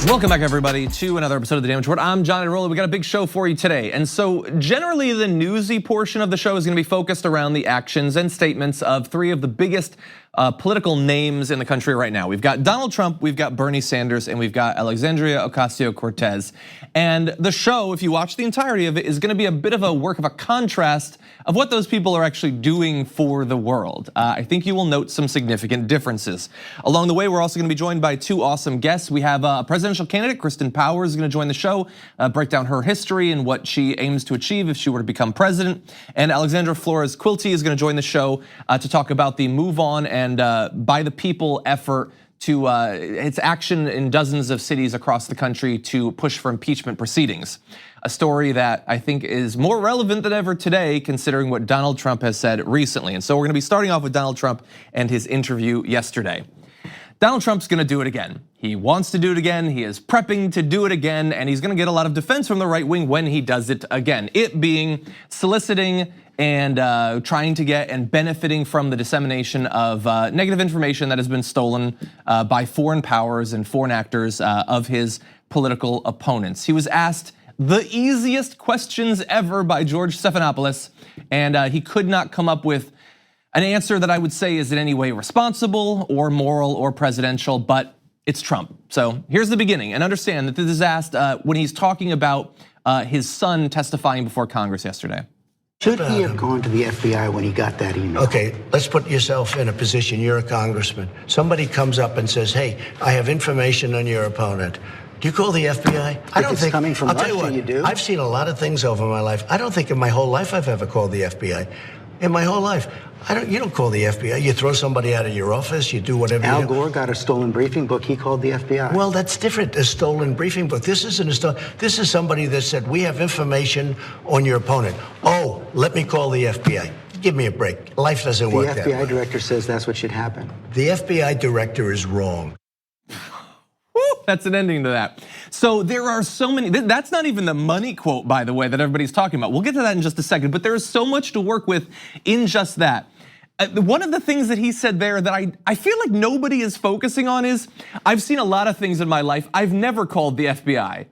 Welcome back, everybody, to another episode of The Damage Report. I'm John Rolla. We got a big show for you today. And so generally the newsy portion of the show is gonna be focused around the actions and statements of three of the biggest political names in the country right now. We've got Donald Trump, we've got Bernie Sanders, and we've got Alexandria Cortez. And the show, if you watch the entirety of it, is gonna be a bit of a work of a contrast of what those people are actually doing for the world. I think you will note some significant differences. Along the way, we're also gonna be joined by two awesome guests. We have a presidential candidate, Christin Powers, is gonna join the show, break down her history and what she aims to achieve if she were to become president. And Alexandra Flores-Quilty is gonna join the show to talk about the Move On and By the People effort to its action in dozens of cities across the country to push for impeachment proceedings. A story that I think is more relevant than ever today, considering what Donald Trump has said recently. And so we're gonna be starting off with Donald Trump and his interview yesterday. Donald Trump's gonna do it again. He wants to do it again, he is prepping to do it again, and he's gonna get a lot of defense from the right wing when he does it again. It being soliciting and trying to get and benefiting from the dissemination of negative information that has been stolen by foreign powers and foreign actors of his political opponents. He was asked the easiest questions ever by George Stephanopoulos, and he could not come up with an answer that I would say is in any way responsible or moral or presidential, but it's Trump. So here's the beginning, and understand that this is asked when he's talking about his son testifying before Congress yesterday. Should he have gone to the FBI when he got that email? Okay, let's put yourself in a position, you're a congressman. Somebody comes up and says, hey, I have information on your opponent. Do you call the FBI? I don't think coming from Russia, tell you what, you do. I've seen a lot of things over my life. I don't think in my whole life I've ever called the FBI. In my whole life, you don't call the FBI. You throw somebody out of your office, you do whatever Al you do. Gore got a stolen briefing book, he called the FBI. Well, that's different, a stolen briefing book. This isn't a stolen, this is somebody that said, we have information on your opponent. Oh, let me call the FBI. Give me a break, life doesn't work that way. The FBI director says that's what should happen. The FBI director is wrong. That's an ending to that. So there are so many, that's not even the money quote, by the way, that everybody's talking about. We'll get to that in just a second, but there is so much to work with in just that. One of the things that he said there that I feel like nobody is focusing on is, I've seen a lot of things in my life, I've never called the FBI.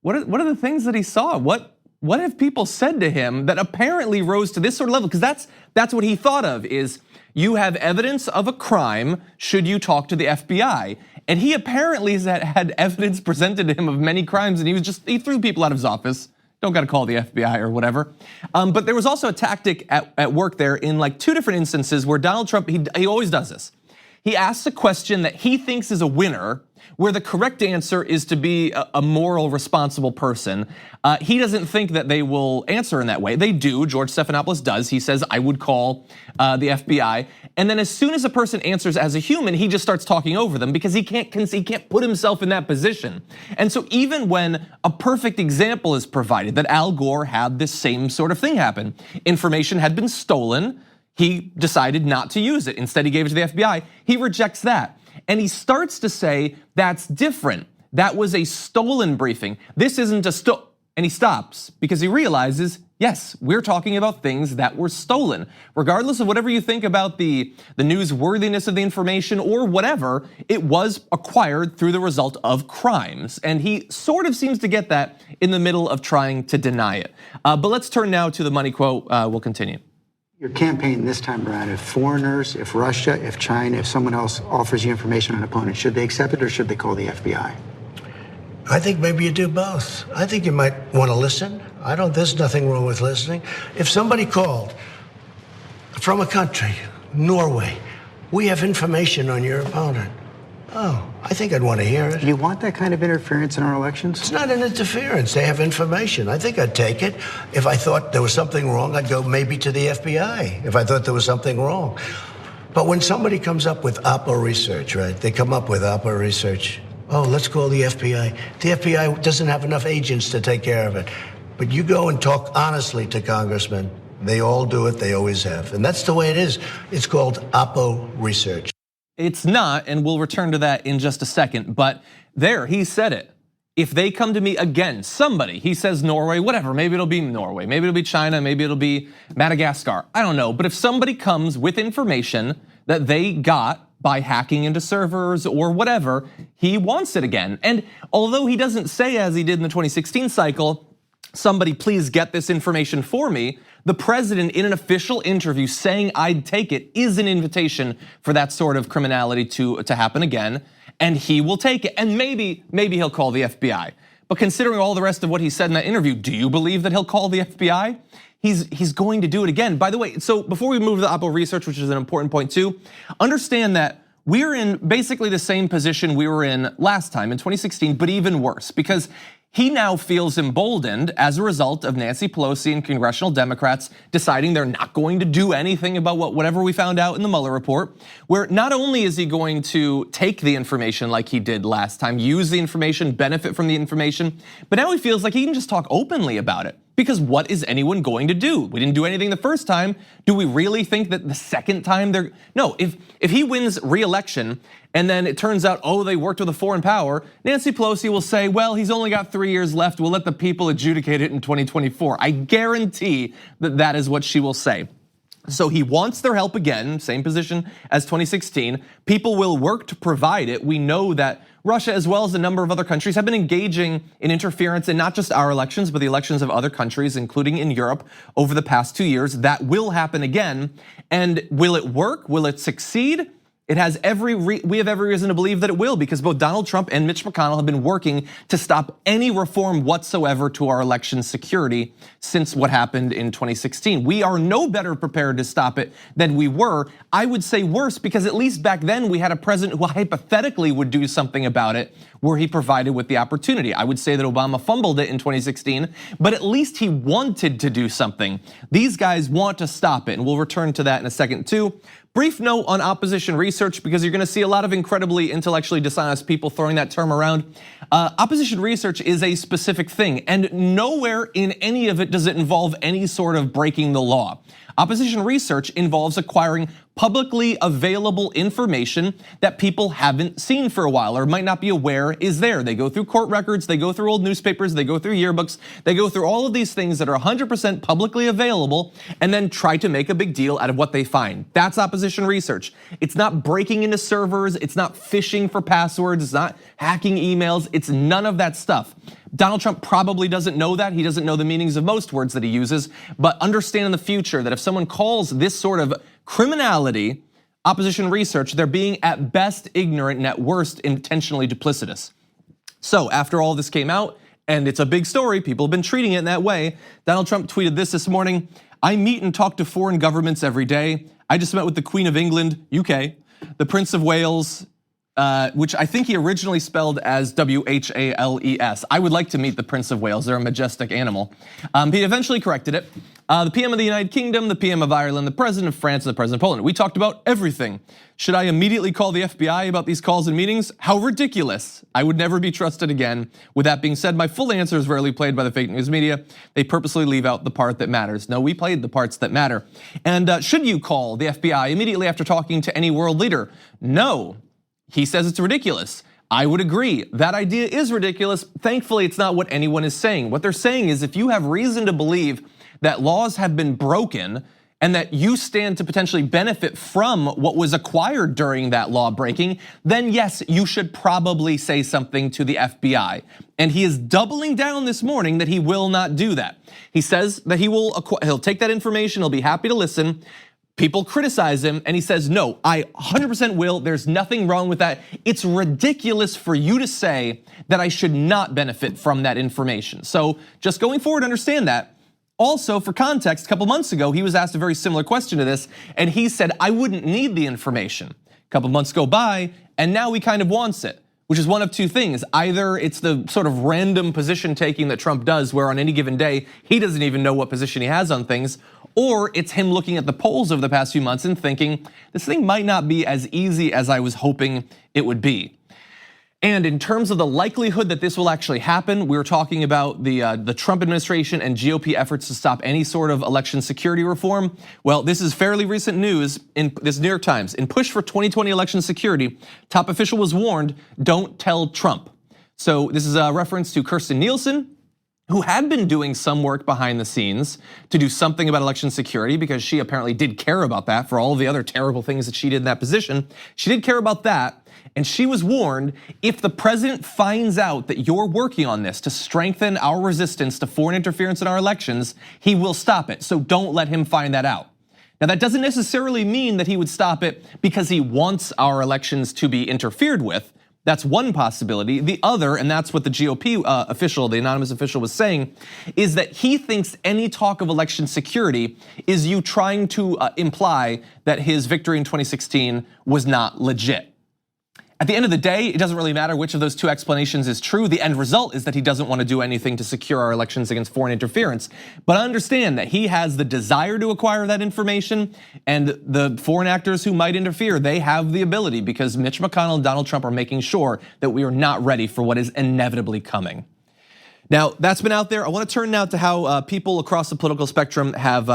What are the things that he saw? What have people said to him that apparently rose to this sort of level? Because that's what he thought of, is you have evidence of a crime, should you talk to the FBI? And he apparently had evidence presented to him of many crimes, and he threw people out of his office. Don't gotta call the FBI or whatever. But there was also a tactic at work there in like two different instances where Donald Trump, he always does this. He asks a question that he thinks is a winner, where the correct answer is to be a moral, responsible person. He doesn't think that they will answer in that way. They do, George Stephanopoulos does. He says, I would call the FBI. And then as soon as a person answers as a human, he just starts talking over them because he can't put himself in that position. And so even when a perfect example is provided, that Al Gore had this same sort of thing happen. Information had been stolen, he decided not to use it. Instead, he gave it to the FBI. He rejects that. And he starts to say, that's different. That was a stolen briefing. This isn't a and he stops because he realizes, yes, we're talking about things that were stolen. Regardless of whatever you think about the newsworthiness of the information or whatever, it was acquired through the result of crimes. And he sort of seems to get that in the middle of trying to deny it. But let's turn now to the money quote, we'll continue. Your campaign this time around, if foreigners, if Russia, if China, if someone else offers you information on an opponent, should they accept it or should they call the FBI? I think maybe you do both. I think you might want to listen. There's nothing wrong with listening. If somebody called from a country, Norway, we have information on your opponent. Oh, I think I'd want to hear it. You want that kind of interference in our elections? It's not an interference. They have information. I think I'd take it. If I thought there was something wrong, I'd go maybe to the FBI if I thought there was something wrong. But when somebody comes up with Oppo research, right? They come up with Oppo research. Oh, let's call the FBI. The FBI doesn't have enough agents to take care of it. But you go and talk honestly to congressmen. They all do it. They always have. And that's the way it is. It's called Oppo research. It's not, and we'll return to that in just a second, but there, he said it. If they come to me again, somebody, he says Norway, whatever, maybe it'll be Norway, maybe it'll be China, maybe it'll be Madagascar, I don't know. But if somebody comes with information that they got by hacking into servers or whatever, he wants it again. And although he doesn't say, as he did in the 2016 cycle, somebody please get this information for me, the president in an official interview saying I'd take it is an invitation for that sort of criminality to happen again, and he will take it. And maybe he'll call the FBI. But considering all the rest of what he said in that interview, do you believe that he'll call the FBI? He's going to do it again. By the way, so before we move to the Oppo research, which is an important point too, understand that we're in basically the same position we were in last time in 2016, but even worse, because he now feels emboldened as a result of Nancy Pelosi and congressional Democrats deciding they're not going to do anything about whatever we found out in the Mueller report, where not only is he going to take the information like he did last time, use the information, benefit from the information, but now he feels like he can just talk openly about it. Because what is anyone going to do? We didn't do anything the first time. Do we really think that the second time they're, no, if he wins re-election and then it turns out, oh, they worked with a foreign power, Nancy Pelosi will say, well, he's only got 3 years left. We'll let the people adjudicate it in 2024. I guarantee that that is what she will say. So he wants their help again, same position as 2016. People will work to provide it. We know that Russia, as well as a number of other countries, have been engaging in interference in not just our elections, but the elections of other countries, including in Europe, over the past 2 years. That will happen again. And will it work? Will it succeed? We have every reason to believe that it will, because both Donald Trump and Mitch McConnell have been working to stop any reform whatsoever to our election security since what happened in 2016. We are no better prepared to stop it than we were. I would say worse, because at least back then we had a president who hypothetically would do something about it where he provided with the opportunity. I would say that Obama fumbled it in 2016, but at least he wanted to do something. These guys want to stop it, and we'll return to that in a second too. Brief note on opposition research, because you're gonna see a lot of incredibly intellectually dishonest people throwing that term around. Opposition research is a specific thing, and nowhere in any of it does it involve any sort of breaking the law. Opposition research involves acquiring publicly available information that people haven't seen for a while or might not be aware is there. They go through court records, they go through old newspapers, they go through yearbooks, they go through all of these things that are 100% publicly available and then try to make a big deal out of what they find. That's opposition research. It's not breaking into servers, it's not phishing for passwords, it's not hacking emails, it's none of that stuff. Donald Trump probably doesn't know that. He doesn't know the meanings of most words that he uses, but understand in the future that if someone calls this sort of criminality opposition research, they're being at best ignorant and at worst intentionally duplicitous. So after all this came out, and it's a big story, people have been treating it in that way, Donald Trump tweeted this morning: I meet and talk to foreign governments every day. I just met with the Queen of England, UK, the Prince of Wales, which I think he originally spelled as W-H-A-L-E-S. I would like to meet the Prince of Wales, they're a majestic animal. He eventually corrected it. The PM of the United Kingdom, the PM of Ireland, the President of France, and the President of Poland. We talked about everything. Should I immediately call the FBI about these calls and meetings? How ridiculous. I would never be trusted again. With that being said, my full answer is rarely played by the fake news media. They purposely leave out the part that matters. No, we played the parts that matter. And should you call the FBI immediately after talking to any world leader? No. He says it's ridiculous. I would agree. That idea is ridiculous. Thankfully, it's not what anyone is saying. What they're saying is if you have reason to believe that laws have been broken and that you stand to potentially benefit from what was acquired during that law breaking, then yes, you should probably say something to the FBI. And he is doubling down this morning that he will not do that. He says that he'll take that information, he'll be happy to listen. People criticize him and he says, no, I 100% will, there's nothing wrong with that. It's ridiculous for you to say that I should not benefit from that information. So just going forward, understand that. Also, for context, a couple months ago, he was asked a very similar question to this and he said, I wouldn't need the information. A couple months go by and now he kind of wants it, which is one of two things. Either it's the sort of random position taking that Trump does where on any given day, he doesn't even know what position he has on things, or it's him looking at the polls over the past few months and thinking, this thing might not be as easy as I was hoping it would be. And in terms of the likelihood that this will actually happen, we were talking about the Trump administration and GOP efforts to stop any sort of election security reform. Well, this is fairly recent news in this New York Times. In push for 2020 election security, top official was warned, don't tell Trump. So this is a reference to Kirstjen Nielsen, who had been doing some work behind the scenes to do something about election security, because she apparently did care about that for all of the other terrible things that she did in that position. She did care about that, and she was warned, if the president finds out that you're working on this to strengthen our resistance to foreign interference in our elections, he will stop it. So don't let him find that out. Now, that doesn't necessarily mean that he would stop it because he wants our elections to be interfered with. That's one possibility. The other, and that's what the GOP official, the anonymous official, was saying, is that he thinks any talk of election security is you trying to imply that his victory in 2016 was not legit. At the end of the day, it doesn't really matter which of those two explanations is true. The end result is that he doesn't want to do anything to secure our elections against foreign interference. But understand that he has the desire to acquire that information, and the foreign actors who might interfere, they have the ability, because Mitch McConnell and Donald Trump are making sure that we are not ready for what is inevitably coming. Now, that's been out there. I want to turn now to how people across the political spectrum have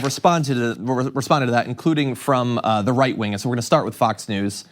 responded to that, including from the right wing. And so we're going to start with Fox News.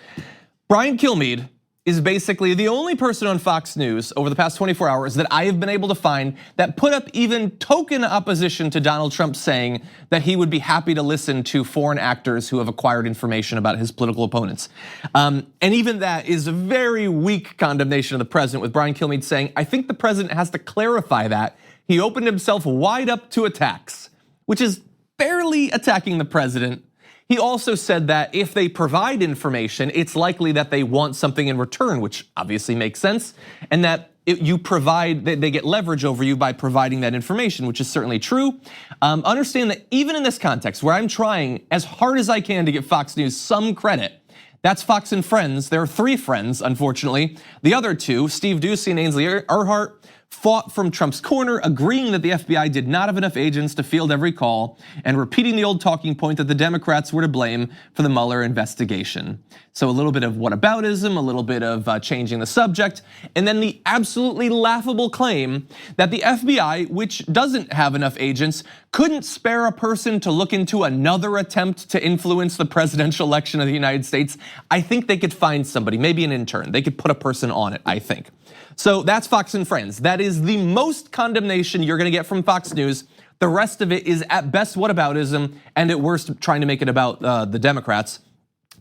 Brian Kilmeade is basically the only person on Fox News over the past 24 hours that I have been able to find that put up even token opposition to Donald Trump saying that he would be happy to listen to foreign actors who have acquired information about his political opponents. And even that is a very weak condemnation of the president, with Brian Kilmeade saying, I think the president has to clarify that. He opened himself wide up to attacks, which is barely attacking the president. He also said that if they provide information, it's likely that they want something in return, which obviously makes sense, and that they get leverage over you by providing that information, which is certainly true. Understand that even in this context, where I'm trying as hard as I can to give Fox News some credit, that's Fox and Friends. There are 3 friends, unfortunately. The other 2, Steve Doocy and Ainsley Earhart, fought from Trump's corner, agreeing that the FBI did not have enough agents to field every call, and repeating the old talking point that the Democrats were to blame for the Mueller investigation. So a little bit of whataboutism, a little bit of changing the subject, and then the absolutely laughable claim that the FBI, which doesn't have enough agents, couldn't spare a person to look into another attempt to influence the presidential election of the United States. I think they could find somebody, maybe an intern. They could put a person on it, I think. So that's Fox and Friends. That is the most condemnation you're gonna get from Fox News. The rest of it is at best whataboutism, and at worst trying to make it about the Democrats.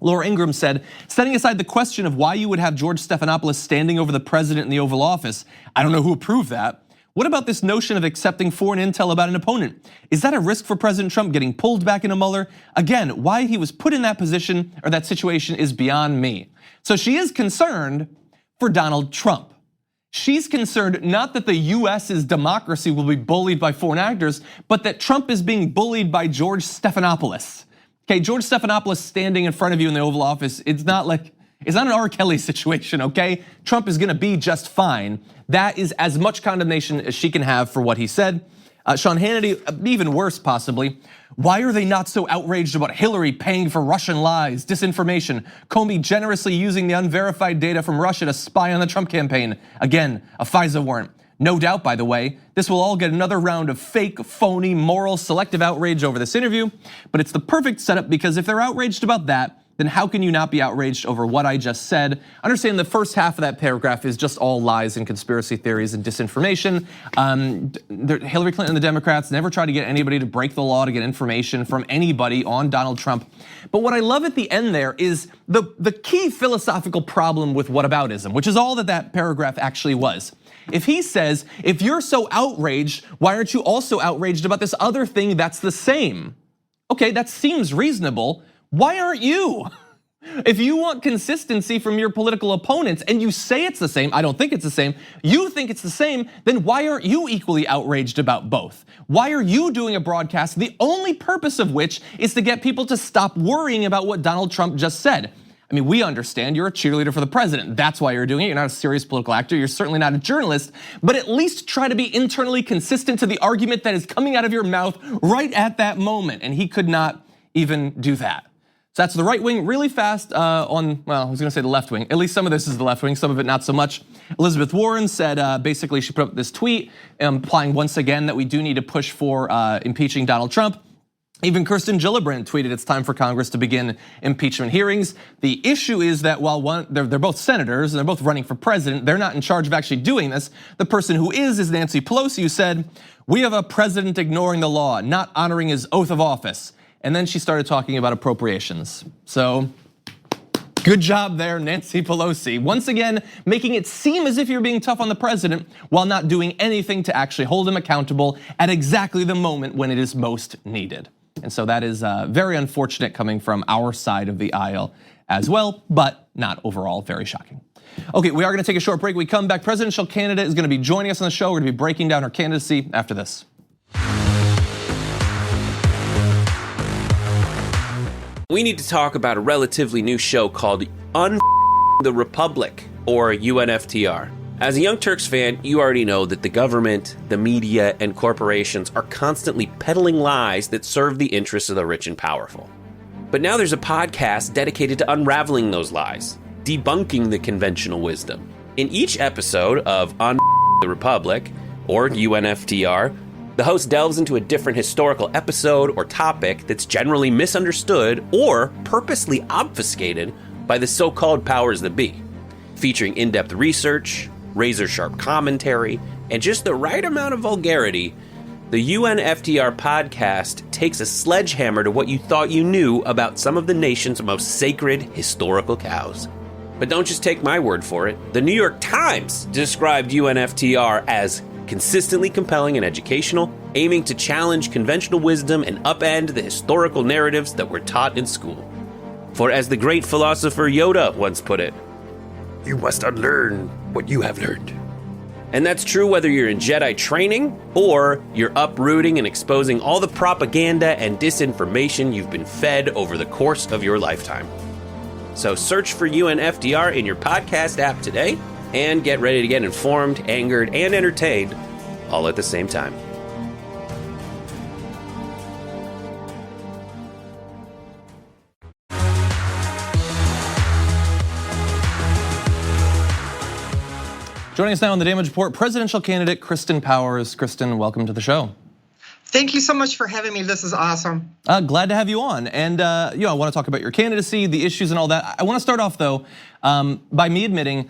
Laura Ingraham said, setting aside the question of why you would have George Stephanopoulos standing over the president in the Oval Office, I don't know who approved that. What about this notion of accepting foreign intel about an opponent? Is that a risk for President Trump getting pulled back into Mueller? Again, why he was put in that position or that situation is beyond me. So she is concerned for Donald Trump. She's concerned not that the US's democracy will be bullied by foreign actors, but that Trump is being bullied by George Stephanopoulos. Okay, George Stephanopoulos standing in front of you in the Oval Office, it's not an R. Kelly situation, okay? Trump is gonna be just fine. That is as much condemnation as she can have for what he said. Sean Hannity, even worse possibly. Why are they not so outraged about Hillary paying for Russian lies, disinformation, Comey generously using the unverified data from Russia to spy on the Trump campaign? Again, a FISA warrant. No doubt, by the way, this will all get another round of fake, phony, moral, selective outrage over this interview, but it's the perfect setup, because if they're outraged about that, then how can you not be outraged over what I just said? Understand the first half of that paragraph is just all lies and conspiracy theories and disinformation. Hillary Clinton and the Democrats never tried to get anybody to break the law to get information from anybody on Donald Trump. But what I love at the end there is the key philosophical problem with whataboutism, which is all that paragraph actually was. If he says, if you're so outraged, why aren't you also outraged about this other thing that's the same? Okay, that seems reasonable. Why aren't you? If you want consistency from your political opponents and you say it's the same, I don't think it's the same, you think it's the same, then why aren't you equally outraged about both? Why are you doing a broadcast, the only purpose of which is to get people to stop worrying about what Donald Trump just said? I mean, we understand you're a cheerleader for the president. That's why you're doing it. You're not a serious political actor. You're certainly not a journalist, but at least try to be internally consistent to the argument that is coming out of your mouth right at that moment. And he could not even do that. So that's the right wing. Really fast on, well, I was gonna say the left wing. At least some of this is the left wing, some of it not so much. Elizabeth Warren said, basically she put up this tweet implying once again that we do need to push for impeaching Donald Trump. Even Kirsten Gillibrand tweeted it's time for Congress to begin impeachment hearings. The issue is that while they're both senators and they're both running for president, they're not in charge of actually doing this. The person who is Nancy Pelosi, who said, "We have a president ignoring the law, not honoring his oath of office." And then she started talking about appropriations. So good job there, Nancy Pelosi. Once again, making it seem as if you're being tough on the president while not doing anything to actually hold him accountable at exactly the moment when it is most needed. And so that is very unfortunate coming from our side of the aisle as well, but not overall very shocking. Okay, we are gonna take a short break. We come back, presidential candidate is gonna be joining us on the show. We're gonna be breaking down her candidacy after this. We need to talk about a relatively new show called the Republic, or UNFTR. As a Young Turks fan, you already know that the government, the media, and corporations are constantly peddling lies that serve the interests of the rich and powerful. But now there's a podcast dedicated to unraveling those lies, debunking the conventional wisdom. In each episode of the Republic, or UNFTR, the host delves into a different historical episode or topic that's generally misunderstood or purposely obfuscated by the so-called powers that be, featuring in-depth research, razor-sharp commentary, and just the right amount of vulgarity. The UNFTR podcast takes a sledgehammer to what you thought you knew about some of the nation's most sacred historical cows. But don't just take my word for it. The New York Times described UNFTR as consistently compelling and educational, aiming to challenge conventional wisdom and upend the historical narratives that were taught in school. For as the great philosopher Yoda once put it, "You must unlearn what you have learned." And that's true whether you're in Jedi training or you're uprooting and exposing all the propaganda and disinformation you've been fed over the course of your lifetime. So search for UNFTR in your podcast app today and get ready to get informed, angered, and entertained all at the same time. Joining us now on the Damage Report, presidential candidate Christin Powers. Christin, welcome to the show. Thank you so much for having me. This is awesome. Glad to have you on. And I want to talk about your candidacy, the issues and all that. I want to start off though by me admitting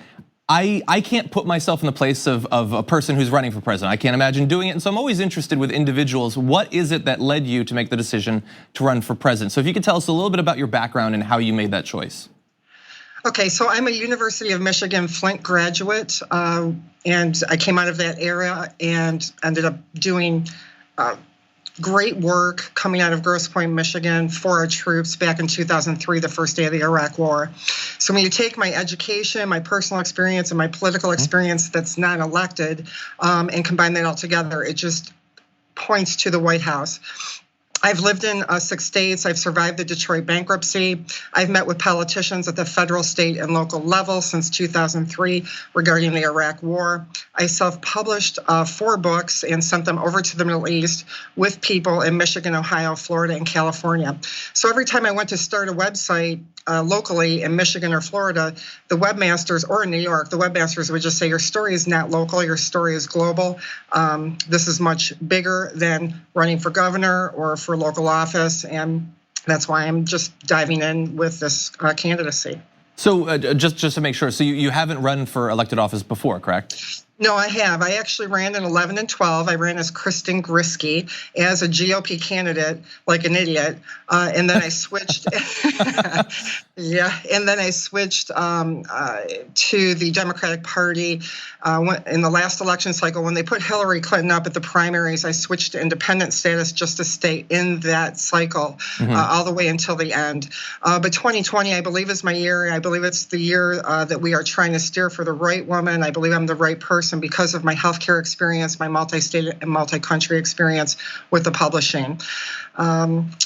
I can't put myself in the place of a person who's running for president. I can't imagine doing it. And so I'm always interested with individuals. What is it that led you to make the decision to run for president? So if you could tell us a little bit about your background and how you made that choice. Okay, so I'm a University of Michigan Flint graduate, and I came out of that area and ended up doing great work coming out of Grosse Pointe, Michigan for our troops back in 2003, the first day of the Iraq War. So when you take my education, my personal experience, and my political experience that's not elected, and combine that all together, it just points to the White House. I've lived in 6 states. I've survived the Detroit bankruptcy. I've met with politicians at the federal, state, and local level since 2003 regarding the Iraq War. I self-published 4 books and sent them over to the Middle East with people in Michigan, Ohio, Florida, and California. So every time I went to start a website locally in Michigan or Florida, the webmasters, or in New York, the webmasters would just say, your story is not local, your story is global. This is much bigger than running for governor or for local office, and that's why I'm just diving in with this candidacy. So just to make sure, so you haven't run for elected office before, correct? No, I have. I actually ran in 11 and 12. I ran as Kristen Grisky as a GOP candidate, like an idiot, and then I switched. Yeah, and then I switched to the Democratic Party in the last election cycle. When they put Hillary Clinton up at the primaries, I switched to independent status just to stay in that cycle all the way until the end. But 2020, I believe, is my year. I believe it's the year that we are trying to steer for the right woman. I believe I'm the right person because of my healthcare experience, my multi-state and multi-country experience with the publishing.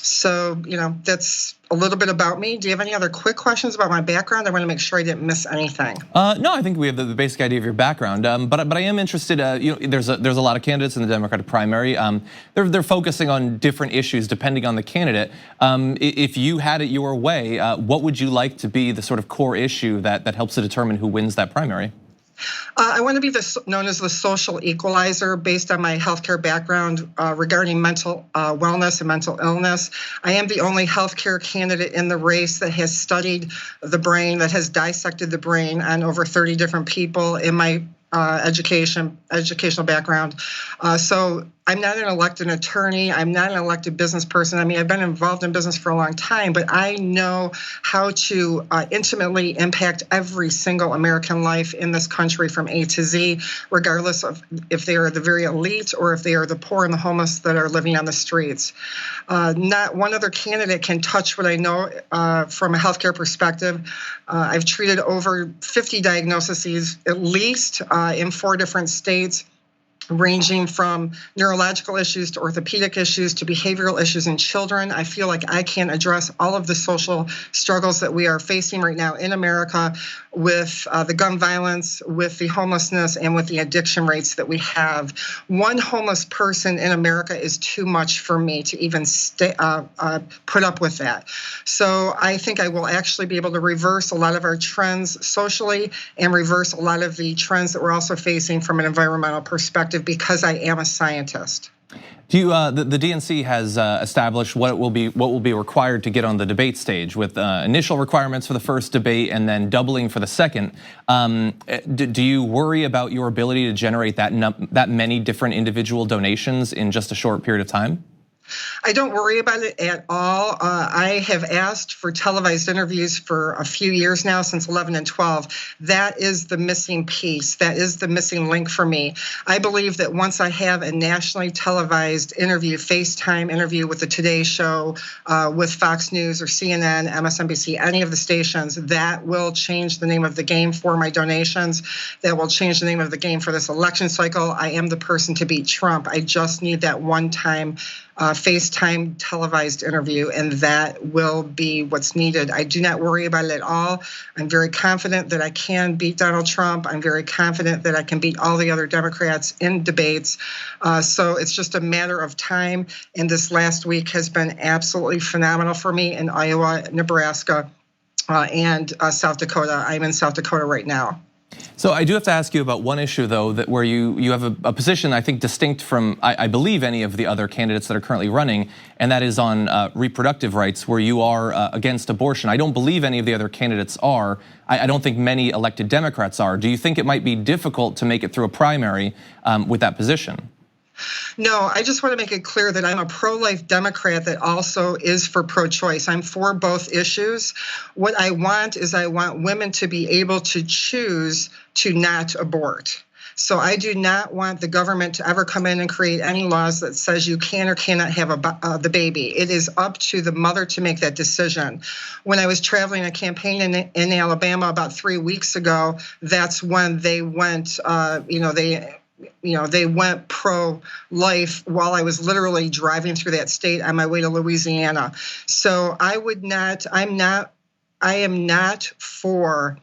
So, that's a little bit about me. Do you have any other quick questions about my background? I want to make sure I didn't miss anything. No, I think we have the basic idea of your background, but I am interested. There's a lot of candidates in the Democratic primary. They're focusing on different issues depending on the candidate. If you had it your way, what would you like to be the sort of core issue that helps to determine who wins that primary? I want to be known as the social equalizer based on my healthcare background regarding mental wellness and mental illness. I am the only healthcare candidate in the race that has studied the brain, that has dissected the brain on over 30 different people in my educational background. So I'm not an elected attorney. I'm not an elected business person. I mean, I've been involved in business for a long time, but I know how to intimately impact every single American life in this country from A to Z, regardless of if they are the very elite or if they are the poor and the homeless that are living on the streets. Not one other candidate can touch what I know from a healthcare perspective. I've treated over 50 diagnoses, at least in 4 different states, ranging from neurological issues to orthopedic issues to behavioral issues in children. I feel like I can address all of the social struggles that we are facing right now in America with the gun violence, with the homelessness, and with the addiction rates that we have. One homeless person in America is too much for me to even put up with that. So I think I will actually be able to reverse a lot of our trends socially and reverse a lot of the trends that we're also facing from an environmental perspective, because I am a scientist. Do you, the DNC has established what will be required to get on the debate stage, with initial requirements for the first debate and then doubling for the second. Do you worry about your ability to generate that many different individual donations in just a short period of time? I don't worry about it at all. I have asked for televised interviews for a few years now, since 11 and 12. That is the missing piece. That is the missing link for me. I believe that once I have a nationally televised interview, FaceTime interview with the Today Show, with Fox News or CNN, MSNBC, any of the stations, that will change the name of the game for my donations. That will change the name of the game for this election cycle. I am the person to beat Trump. I just need that one-time FaceTime televised interview, and that will be what's needed. I do not worry about it at all. I'm very confident that I can beat Donald Trump. I'm very confident that I can beat all the other Democrats in debates. So it's just a matter of time. And this last week has been absolutely phenomenal for me in Iowa, Nebraska, and South Dakota. I'm in South Dakota right now. So I do have to ask you about one issue, though, that where you have a position, I think, distinct from, I believe, any of the other candidates that are currently running, and that is on reproductive rights, where you are against abortion. I don't believe any of the other candidates are. I don't think many elected Democrats are. Do you think it might be difficult to make it through a primary with that position? No, I just want to make it clear that I'm a pro-life Democrat that also is for pro-choice. I'm for both issues. What I want is I want women to be able to choose to not abort. So I do not want the government to ever come in and create any laws that says you can or cannot have the baby. It is up to the mother to make that decision. When I was traveling a campaign in Alabama about 3 weeks ago, that's when they went, they went pro-life while I was literally driving through that state on my way to Louisiana. So I am not for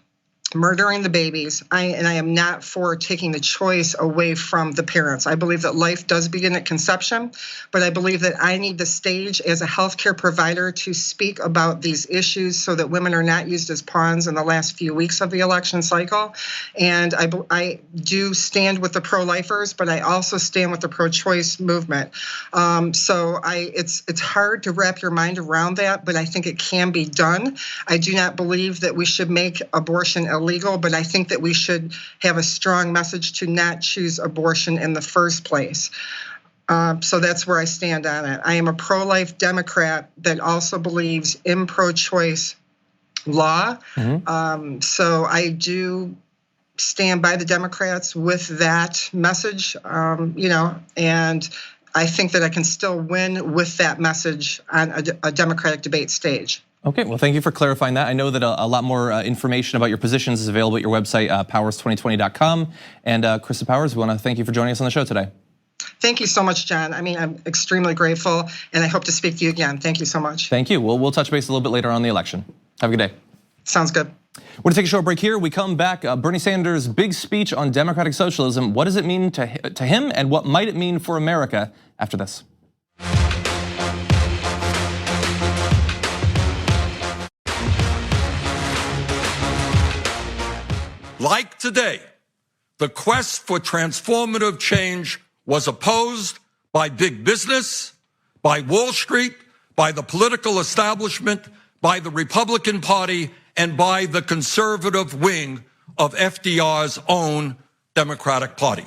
murdering the babies, and I am not for taking the choice away from the parents. I believe that life does begin at conception, but I believe that I need the stage as a healthcare provider to speak about these issues so that women are not used as pawns in the last few weeks of the election cycle. And I do stand with the pro-lifers, but I also stand with the pro-choice movement. So it's hard to wrap your mind around that, but I think it can be done. I do not believe that we should make abortion illegal, but I think that we should have a strong message to not choose abortion in the first place. So that's where I stand on it. I am a pro-life Democrat that also believes in pro-choice law. Mm-hmm. So I do stand by the Democrats with that message, and I think that I can still win with that message on a Democratic debate stage. Okay, well, thank you for clarifying that. I know that a lot more information about your positions is available at your website, powers2020.com. And Christin Powers, we want to thank you for joining us on the show today. Thank you so much, John. I mean, I'm extremely grateful, and I hope to speak to you again. Thank you so much. Thank you. We'll touch base a little bit later on the election. Have a good day. Sounds good. We're going to take a short break here. We come back. Bernie Sanders' big speech on democratic socialism. What does it mean to him, and what might it mean for America after this? Like today, the quest for transformative change was opposed by big business, by Wall Street, by the political establishment, by the Republican Party, and by the conservative wing of FDR's own Democratic Party.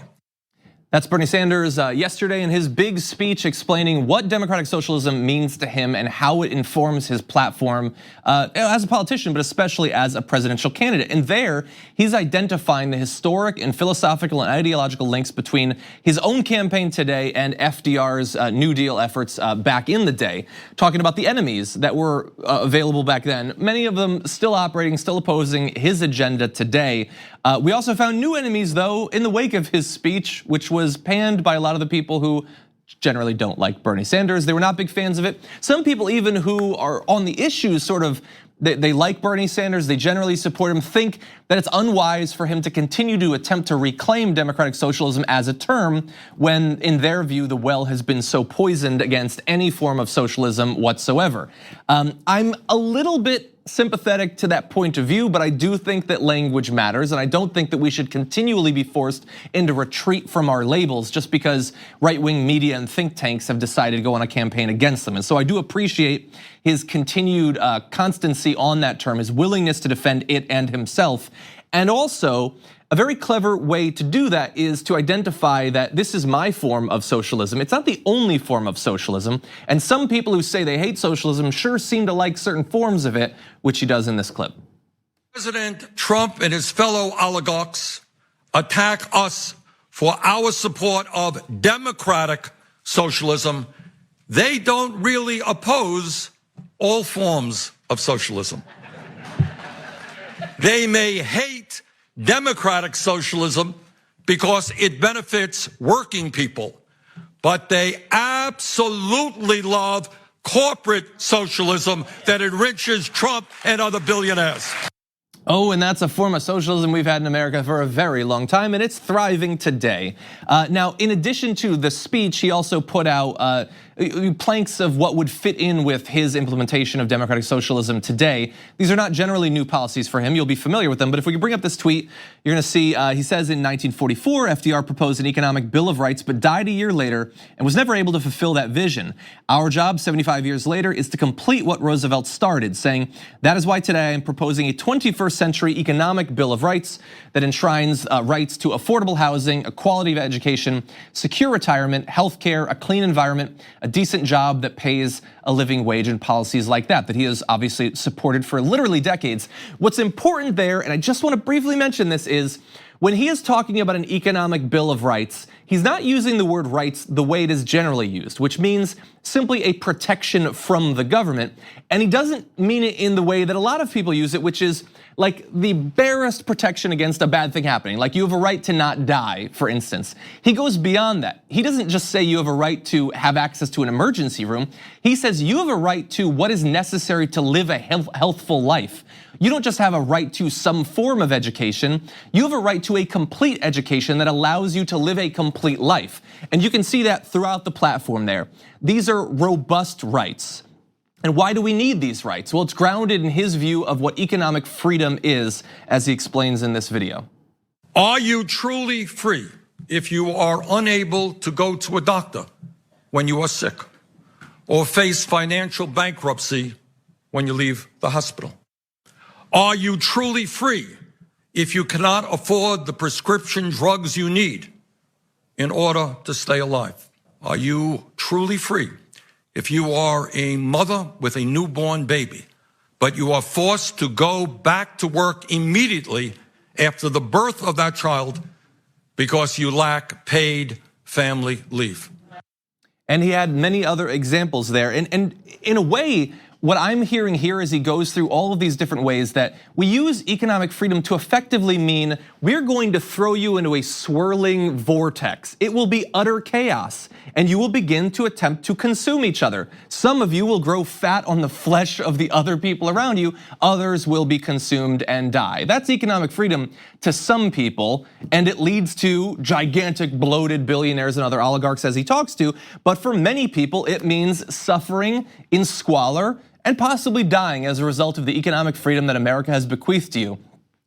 That's Bernie Sanders yesterday in his big speech explaining what democratic socialism means to him and how it informs his platform as a politician, but especially as a presidential candidate. And there, he's identifying the historic and philosophical and ideological links between his own campaign today and FDR's New Deal efforts back in the day, talking about the enemies that were available back then, many of them still operating, still opposing his agenda today. We also found new enemies, though, in the wake of his speech, which was panned by a lot of the people who generally don't like Bernie Sanders. They were not big fans of it. Some people even who are on the issues sort of, they like Bernie Sanders, they generally support him, think that it's unwise for him to continue to attempt to reclaim democratic socialism as a term when, in their view, the well has been so poisoned against any form of socialism whatsoever. I'm a little bit sympathetic to that point of view, but I do think that language matters, and I don't think that we should continually be forced into retreat from our labels just because right-wing media and think tanks have decided to go on a campaign against them. And so I do appreciate his continued constancy on that term, his willingness to defend it and himself. And also, a very clever way to do that is to identify that this is my form of socialism. It's not the only form of socialism. And some people who say they hate socialism sure seem to like certain forms of it, which he does in this clip. President Trump and his fellow oligarchs attack us for our support of democratic socialism. They don't really oppose all forms of socialism. They may hate democratic socialism because it benefits working people, but they absolutely love corporate socialism that enriches Trump and other billionaires. Oh, and that's a form of socialism we've had in America for a very long time, and it's thriving today. Now, in addition to the speech, he also put out planks of what would fit in with his implementation of democratic socialism today. These are not generally new policies for him. You'll be familiar with them, but if we can bring up this tweet, you're gonna see, he says in 1944, FDR proposed an economic bill of rights, but died a year later and was never able to fulfill that vision. Our job 75 years later is to complete what Roosevelt started, saying, that is why today I'm proposing a 21st century economic bill of rights that enshrines rights to affordable housing, a quality of education, secure retirement, healthcare, a clean environment, a decent job that pays a living wage, and policies like that he has obviously supported for literally decades. What's important there, and I just want to briefly mention this, is when he is talking about an economic bill of rights, he's not using the word rights the way it is generally used, which means simply a protection from the government. And he doesn't mean it in the way that a lot of people use it, which is like the barest protection against a bad thing happening. Like you have a right to not die, for instance. He goes beyond that. He doesn't just say you have a right to have access to an emergency room. He says you have a right to what is necessary to live a healthful life. You don't just have a right to some form of education, you have a right to a complete education that allows you to live a complete life. And you can see that throughout the platform there. These are robust rights. And why do we need these rights? Well, it's grounded in his view of what economic freedom is, as he explains in this video. Are you truly free if you are unable to go to a doctor when you are sick, or face financial bankruptcy when you leave the hospital? Are you truly free if you cannot afford the prescription drugs you need in order to stay alive? Are you truly free if you are a mother with a newborn baby, but you are forced to go back to work immediately after the birth of that child because you lack paid family leave? And he had many other examples there. And in a way, what I'm hearing here as he goes through all of these different ways that we use economic freedom to effectively mean we're going to throw you into a swirling vortex. It will be utter chaos, and you will begin to attempt to consume each other. Some of you will grow fat on the flesh of the other people around you. Others will be consumed and die. That's economic freedom to some people, and it leads to gigantic bloated billionaires and other oligarchs as he talks to. But for many people, it means suffering in squalor and possibly dying as a result of the economic freedom that America has bequeathed to you.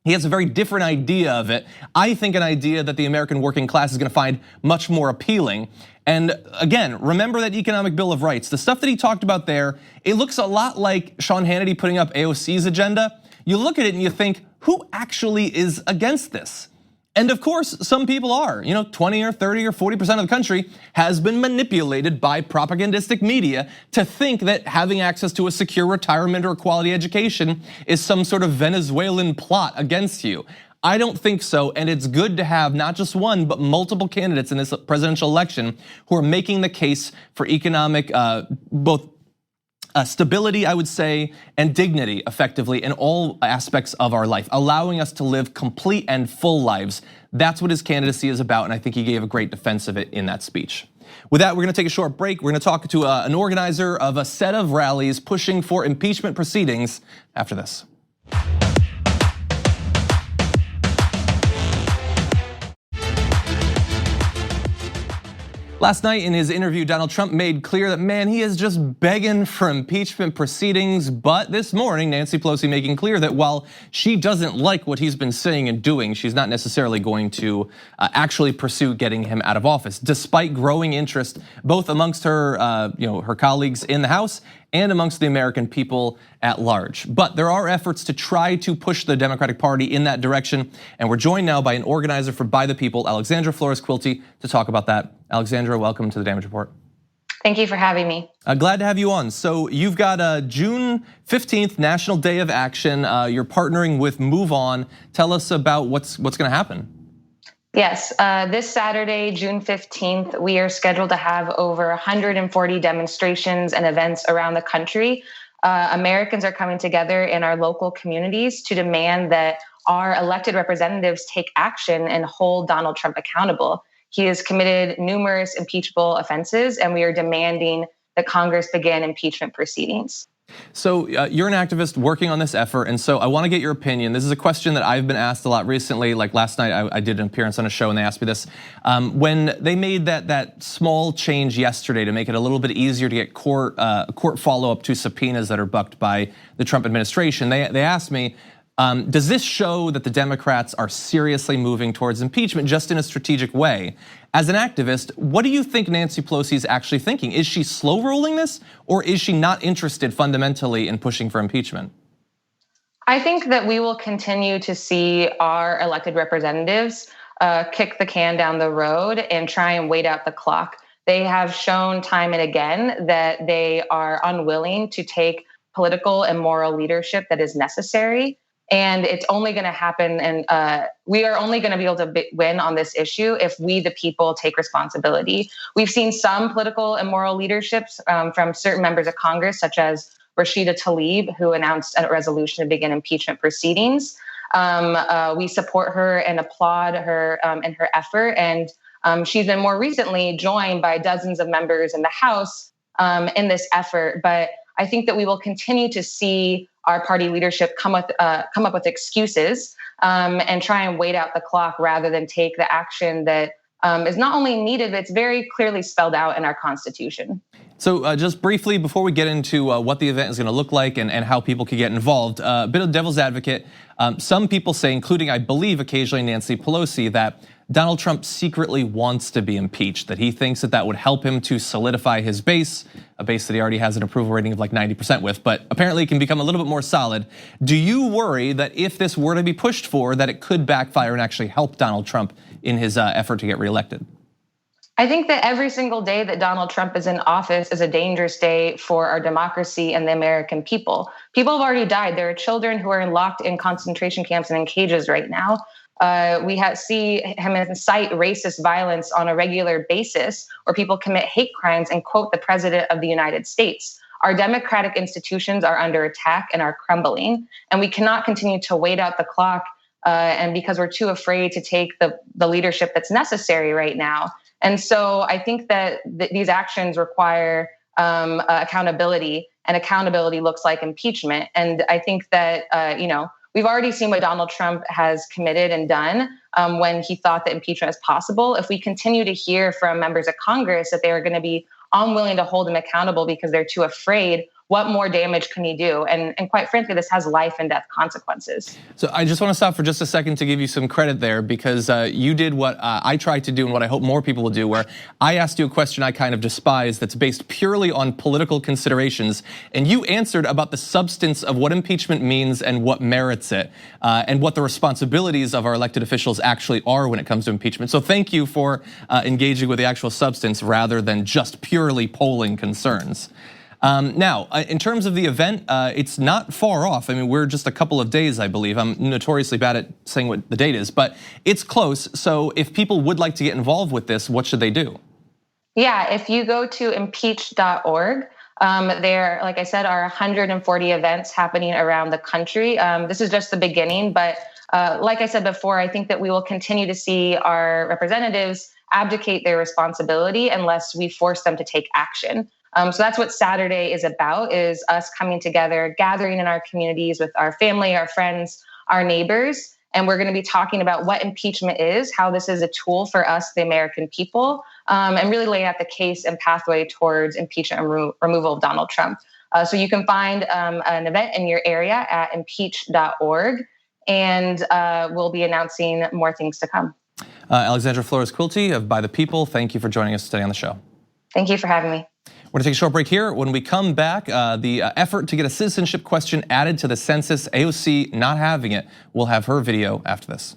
He has a very different idea of it. I think an idea that the American working class is gonna find much more appealing. And again, remember that economic bill of rights. The stuff that he talked about there, it looks a lot like Sean Hannity putting up AOC's agenda. You look at it and you think, who actually is against this? And of course, some people are. 20 or 30 or 40% of the country has been manipulated by propagandistic media to think that having access to a secure retirement or quality education is some sort of Venezuelan plot against you. I don't think so, and it's good to have not just one, but multiple candidates in this presidential election who are making the case for economic, both stability, I would say, and dignity effectively in all aspects of our life, allowing us to live complete and full lives. That's what his candidacy is about, and I think he gave a great defense of it in that speech. With that, we're gonna take a short break. We're gonna talk to an organizer of a set of rallies pushing for impeachment proceedings after this. Last night in his interview, Donald Trump made clear that, man, he is just begging for impeachment proceedings. But this morning, Nancy Pelosi making clear that while she doesn't like what he's been saying and doing, she's not necessarily going to actually pursue getting him out of office, despite growing interest both amongst her, her colleagues in the House and amongst the American people at large. But there are efforts to try to push the Democratic Party in that direction. And we're joined now by an organizer for By the People, Alexandra Flores-Quilty, to talk about that. Alexandra, welcome to the Damage Report. Thank you for having me. Glad to have you on. So you've got June 15th, National Day of Action. You're partnering with Move On. Tell us about what's gonna happen. Yes, this Saturday, June 15th, we are scheduled to have over 140 demonstrations and events around the country. Americans are coming together in our local communities to demand that our elected representatives take action and hold Donald Trump accountable. He has committed numerous impeachable offenses, and we are demanding that Congress begin impeachment proceedings. So you're an activist working on this effort, and so I want to get your opinion. This is a question that I've been asked a lot recently. Like last night, I did an appearance on a show, and they asked me this. When they made that small change yesterday to make it a little bit easier to get court follow-up to subpoenas that are bucked by the Trump administration, they asked me, does this show that the Democrats are seriously moving towards impeachment just in a strategic way? As an activist, what do you think Nancy Pelosi is actually thinking? Is she slow rolling this, or is she not interested fundamentally in pushing for impeachment? I think that we will continue to see our elected representatives kick the can down the road and try and wait out the clock. They have shown time and again that they are unwilling to take political and moral leadership that is necessary. And it's only going to happen, and we are only going to be able to win on this issue if we, the people, take responsibility. We've seen some political and moral leaderships from certain members of Congress, such as Rashida Tlaib, who announced a resolution to begin impeachment proceedings. We support her and applaud her in her effort. And she's been more recently joined by dozens of members in the House in this effort. But I think that we will continue to see our party leadership come up with excuses and try and wait out the clock rather than take the action that is not only needed, but it's very clearly spelled out in our Constitution. So just briefly, before we get into what the event is gonna look like and how people can get involved, a bit of devil's advocate. Some people say, including I believe occasionally Nancy Pelosi, that Donald Trump secretly wants to be impeached, that he thinks that would help him to solidify his base, a base that he already has an approval rating of like 90% with, but apparently it can become a little bit more solid. Do you worry that if this were to be pushed for, that it could backfire and actually help Donald Trump in his effort to get reelected? I think that every single day that Donald Trump is in office is a dangerous day for our democracy and the American people. People have already died. There are children who are locked in concentration camps and in cages right now. We see him incite racist violence on a regular basis, where people commit hate crimes and quote the president of the United States. Our democratic institutions are under attack and are crumbling, and we cannot continue to wait out the clock and because we're too afraid to take the leadership that's necessary right now. And so I think that these actions require accountability, and accountability looks like impeachment. And I think that, we've already seen what Donald Trump has committed and done when he thought that impeachment is possible. If we continue to hear from members of Congress that they are going to be unwilling to hold him accountable because they're too afraid, what more damage can he do? And quite frankly, this has life and death consequences. So I just want to stop for just a second to give you some credit there, because you did what I tried to do and what I hope more people will do, where I asked you a question I kind of despise that's based purely on political considerations, and you answered about the substance of what impeachment means and what merits it, and what the responsibilities of our elected officials actually are when it comes to impeachment. So thank you for engaging with the actual substance rather than just purely polling concerns. Now, in terms of the event, it's not far off. I mean, we're just a couple of days, I believe. I'm notoriously bad at saying what the date is, but it's close. So if people would like to get involved with this, what should they do? Yeah, if you go to impeach.org, there, like I said, are 140 events happening around the country. This is just the beginning, but like I said before, I think that we will continue to see our representatives abdicate their responsibility unless we force them to take action. So that's what Saturday is about, is us coming together, gathering in our communities with our family, our friends, our neighbors. And we're going to be talking about what impeachment is, how this is a tool for us, the American people, and really laying out the case and pathway towards impeachment and removal of Donald Trump. So you can find an event in your area at impeach.org, and we'll be announcing more things to come. Alexandra Flores-Quilty of By the People, thank you for joining us today on the show. Thank you for having me. We're gonna take a short break here. When we come back, the effort to get a citizenship question added to the census, AOC not having it. We'll have her video after this.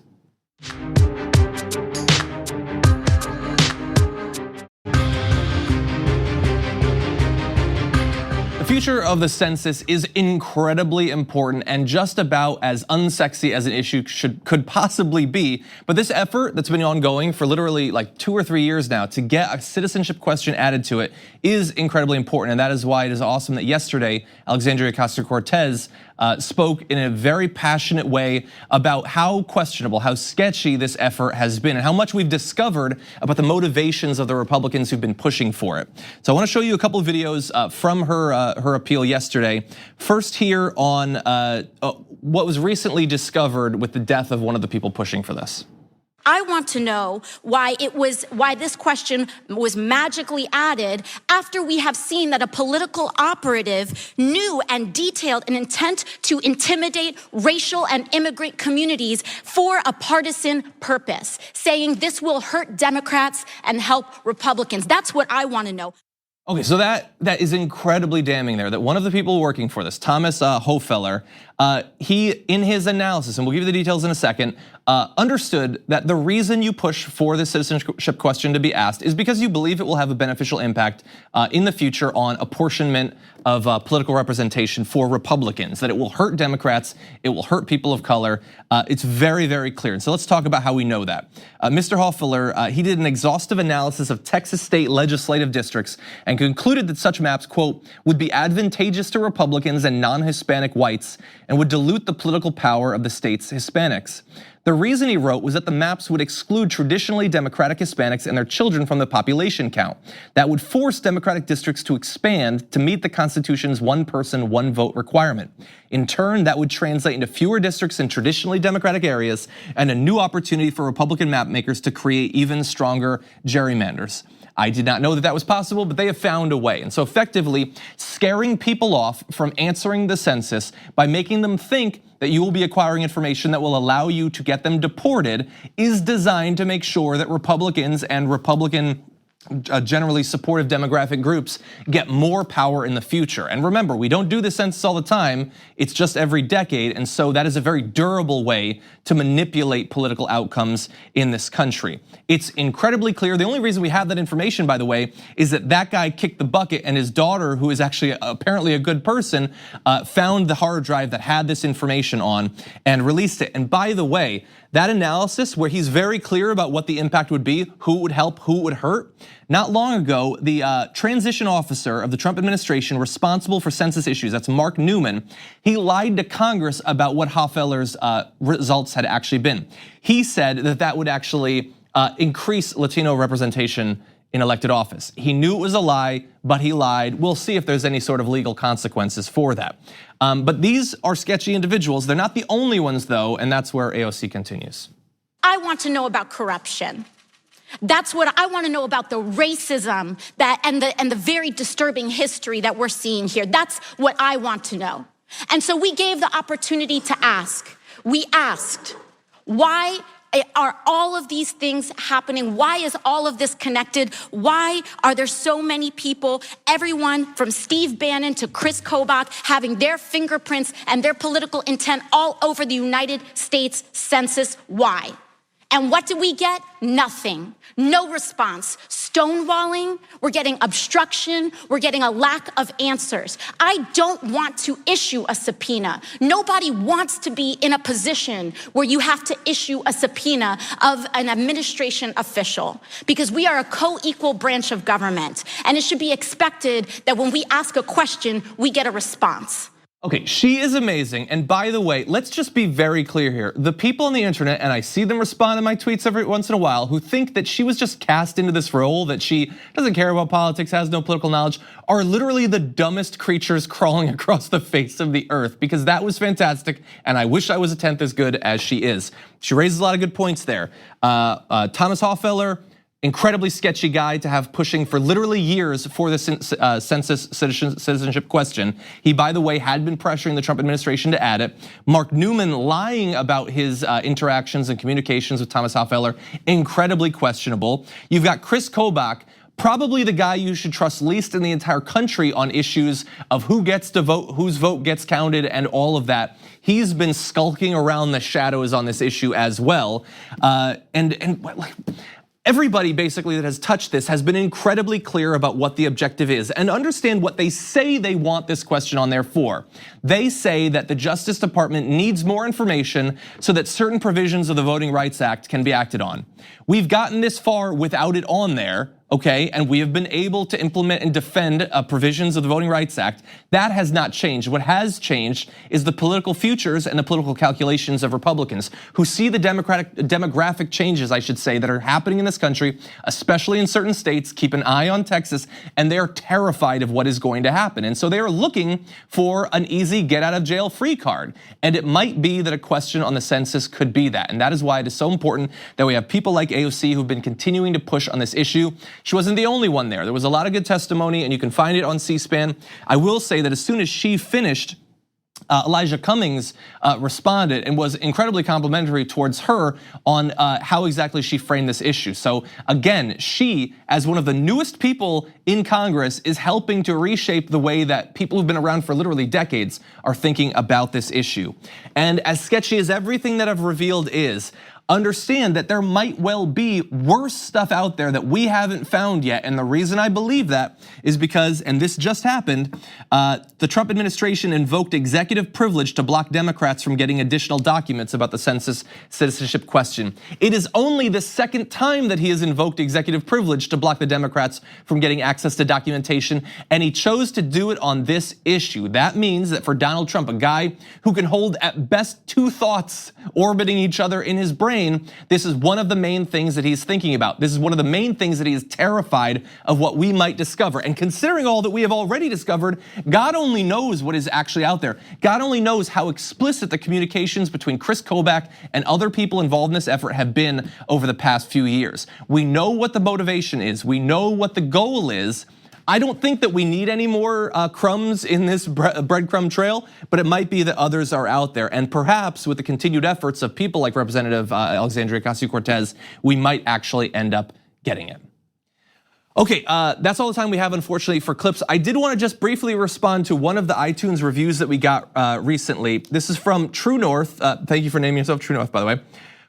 The future of the census is incredibly important and just about as unsexy as an issue could possibly be. But this effort that's been ongoing for literally like 2 or 3 years now to get a citizenship question added to it is incredibly important. And that is why it is awesome that yesterday, Alexandria Cortez spoke in a very passionate way about how questionable, how sketchy this effort has been, and how much we've discovered about the motivations of the Republicans who've been pushing for it. So I want to show you a couple of videos from her appeal yesterday. First here on what was recently discovered with the death of one of the people pushing for this. I want to know why this question was magically added after we have seen that a political operative knew and detailed an intent to intimidate racial and immigrant communities for a partisan purpose, saying this will hurt Democrats and help Republicans. That's what I want to know. Okay, so that is incredibly damning there, that one of the people working for this, Thomas Hofeller, he, in his analysis, and we'll give you the details in a second, understood that the reason you push for the citizenship question to be asked is because you believe it will have a beneficial impact in the future on apportionment of political representation for Republicans, that it will hurt Democrats, it will hurt people of color. It's very, very clear. And so let's talk about how we know that. Mr. Hofeller, he did an exhaustive analysis of Texas state legislative districts and concluded that such maps, quote, would be advantageous to Republicans and non-Hispanic whites and would dilute the political power of the state's Hispanics. The reason, he wrote, was that the maps would exclude traditionally Democratic Hispanics and their children from the population count. That would force Democratic districts to expand to meet the Constitution's one person, one vote requirement. In turn, that would translate into fewer districts in traditionally Democratic areas and a new opportunity for Republican map makers to create even stronger gerrymanders. I did not know that was possible, but they have found a way. And so effectively scaring people off from answering the census by making them think that you will be acquiring information that will allow you to get them deported is designed to make sure that Republicans and Republican generally supportive demographic groups get more power in the future. And remember, we don't do the census all the time, it's just every decade, and so that is a very durable way to manipulate political outcomes in this country. It's incredibly clear. The only reason we have that information, by the way, is that guy kicked the bucket and his daughter, who is actually apparently a good person, found the hard drive that had this information on and released it. And by the way, that analysis where he's very clear about what the impact would be, who it would help, who it would hurt. Not long ago, the transition officer of the Trump administration responsible for census issues, that's Mark Newman, he lied to Congress about what Hofeller's results had actually been. He said that would actually increase Latino representation in elected office. He knew it was a lie, but he lied. We'll see if there's any sort of legal consequences for that. But these are sketchy individuals. They're not the only ones though, and that's where AOC continues. I want to know about corruption. That's what I want to know about, the racism and the very disturbing history that we're seeing here. That's what I want to know. And so we gave the opportunity to ask. We asked, why are all of these things happening? Why is all of this connected? Why are there so many people, everyone from Steve Bannon to Chris Kobach, having their fingerprints and their political intent all over the United States Census? Why? And what did we get? Nothing. No response. Stonewalling. We're getting obstruction. We're getting a lack of answers. I don't want to issue a subpoena. Nobody wants to be in a position where you have to issue a subpoena of an administration official, because we are a co-equal branch of government, and it should be expected that when we ask a question, we get a response. Okay, she is amazing. And by the way, let's just be very clear here. The people on the internet, and I see them respond to my tweets every once in a while, who think that she was just cast into this role, that she doesn't care about politics, has no political knowledge, are literally the dumbest creatures crawling across the face of the earth, because that was fantastic. And I wish I was a tenth as good as she is. She raises a lot of good points there. Thomas Hofffeller, incredibly sketchy guy to have pushing for literally years for the census citizenship question. He, by the way, had been pressuring the Trump administration to add it. Mark Newman lying about his interactions and communications with Thomas Hofffeller, incredibly questionable. You've got Chris Kobach, probably the guy you should trust least in the entire country on issues of who gets to vote, whose vote gets counted, and all of that. He's been skulking around the shadows on this issue as well. Everybody basically that has touched this has been incredibly clear about what the objective is and understand what they say they want this question on there for. They say that the Justice Department needs more information so that certain provisions of the Voting Rights Act can be acted on. We've gotten this far without it on there, okay? And we have been able to implement and defend provisions of the Voting Rights Act. That has not changed. What has changed is the political futures and the political calculations of Republicans who see the demographic changes, I should say, that are happening in this country, especially in certain states. Keep an eye on Texas, and they're terrified of what is going to happen. And so they are looking for an easy get out of jail free card. And it might be that a question on the census could be that. And that is why it is so important that we have people like AOC who've been continuing to push on this issue. She wasn't the only one there. There was a lot of good testimony, and you can find it on C-SPAN. I will say that as soon as she finished, Elijah Cummings responded and was incredibly complimentary towards her on how exactly she framed this issue. So again, she, as one of the newest people in Congress, is helping to reshape the way that people who've been around for literally decades are thinking about this issue. And as sketchy as everything that I've revealed is, understand that there might well be worse stuff out there that we haven't found yet. And the reason I believe that is because, and this just happened, the Trump administration invoked executive privilege to block Democrats from getting additional documents about the census citizenship question. It is only the second time that he has invoked executive privilege to block the Democrats from getting access to documentation, and he chose to do it on this issue. That means that for Donald Trump, a guy who can hold at best two thoughts orbiting each other in his brain, this is one of the main things that he's thinking about. This is one of the main things that he is terrified of what we might discover. And considering all that we have already discovered, God only knows what is actually out there. God only knows how explicit the communications between Chris Kobach and other people involved in this effort have been over the past few years. We know what the motivation is. We know what the goal is. I don't think that we need any more crumbs in this breadcrumb trail, but it might be that others are out there. And perhaps with the continued efforts of people like Representative Alexandria Cortez, we might actually end up getting it. Okay, that's all the time we have, unfortunately, for clips. I did want to just briefly respond to one of the iTunes reviews that we got recently. This is from True North. Thank you for naming yourself True North, by the way.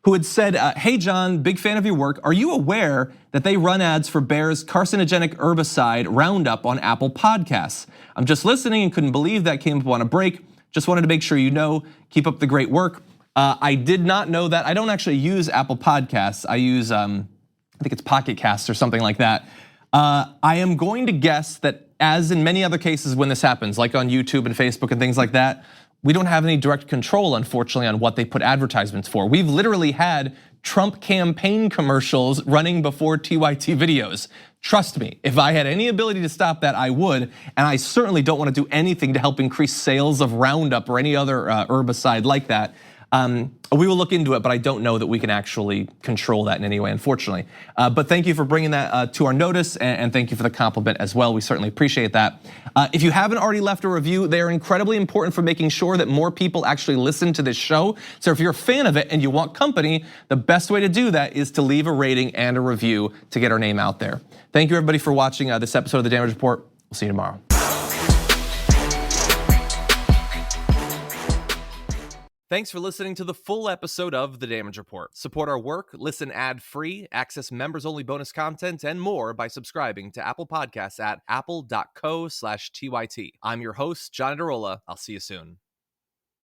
Who had said, hey John, big fan of your work. Are you aware that they run ads for Bayer's carcinogenic herbicide Roundup on Apple Podcasts? I'm just listening and couldn't believe that came up on a break. Just wanted to make sure you know, keep up the great work. I did not know that. I don't actually use Apple Podcasts. I use, I think it's Pocket Casts or something like that. I am going to guess that as in many other cases when this happens, like on YouTube and Facebook and things like that, we don't have any direct control, unfortunately, on what they put advertisements for. We've literally had Trump campaign commercials running before TYT videos. Trust me, if I had any ability to stop that, I would. And I certainly don't want to do anything to help increase sales of Roundup or any other herbicide like that. We will look into it, but I don't know that we can actually control that in any way, unfortunately. But thank you for bringing that to our notice, and thank you for the compliment as well. We certainly appreciate that. If you haven't already left a review, they are incredibly important for making sure that more people actually listen to this show. So if you're a fan of it and you want company, the best way to do that is to leave a rating and a review to get our name out there. Thank you everybody for watching this episode of The Damage Report. We'll see you tomorrow. Thanks for listening to the full episode of The Damage Report. Support our work, listen ad-free, access members-only bonus content, and more by subscribing to Apple Podcasts at apple.co/TYT. I'm your host, John Adarola. I'll see you soon.